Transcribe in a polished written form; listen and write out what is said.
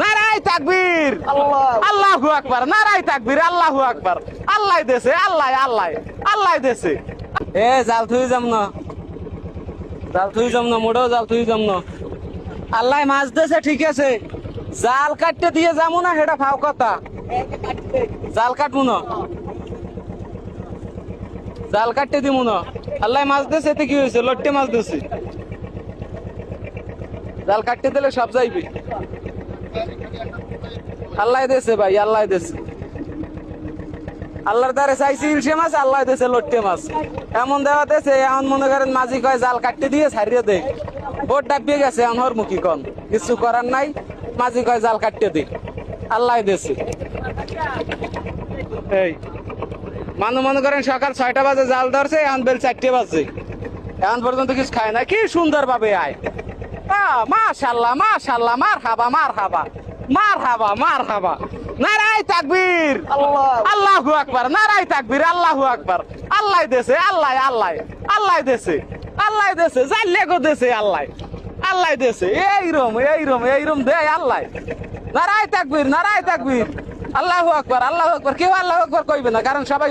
নারাই তাকবীর, আল্লাহু আকবার, নারাই তাকবীর, আল্লাহু আকবার। আল্লাহ দেশে, আল্লাহ আল্লাহ আল্লাহ দেশে। এ জাল থুই যাম না, জাল থুই যাম না, মোড়েও জাল থুই যাম না। আল্লাহ মাছ দেশে, ঠিক আছে, জাল কাটতে দিয়ে যাবো না, সেটা ফাও কথা। জাল কাটবো না, জাল কাটতে দিব না। আল্লাহ মাছ দিয়েছে, এতে কি হয়েছে? লট্টে মাছ দিয়েছে। জাল কাটতে দিলে সব যাইবি। আল্লাহ দিয়েছে ভাই, আল্লাহ দিয়েছে। আল্লাহর দ্বারে চাইছি ইলশে মাছ, আল্লাহ দিয়েছে লট্টে মাছ। এমন দেওয়া দিয়েছে, এখন মনে করেন মাঝি কয় জাল কাটতে দিয়ে ছাড়িয়ে দে। বোট ডাবিয়ে গেছে, এখন হর মুখী কন, কিছু করার নাই। মাঝি কয় জাল কাটতে দি, আল্লাহ দিয়েছে। এই মনে করেন সকাল 6টা বাজে জাল ধরছে, এখন বেল 4টে বাজে, এখন পর্যন্ত কিছু খায় না। কি সুন্দর ভাবে আয়, মাশাআল্লাহ মাশাআল্লাহ, মার হাবা মার হাবা মার হাবা মার হাবা। নারাই তাকবীর, আল্লাহু আকবার, নারাই তাকবীর, আল্লাহু আকবার। আল্লাহ দেশে, আল্লাহ আল্লাহ আল্লাহ দেশে, আল্লাহ দেশে, জাল্লে গো দেশে, আল্লাহ আল্লাহ দেশে। এইরম এইরম এইরম দে আল্লাহ। নারাই তাকবীর, নারাই তাকবীর, আল্লাহু আকবার, আল্লাহু আকবার। কেউ আল্লাহু আকবার কইবে না, কারণ সবাই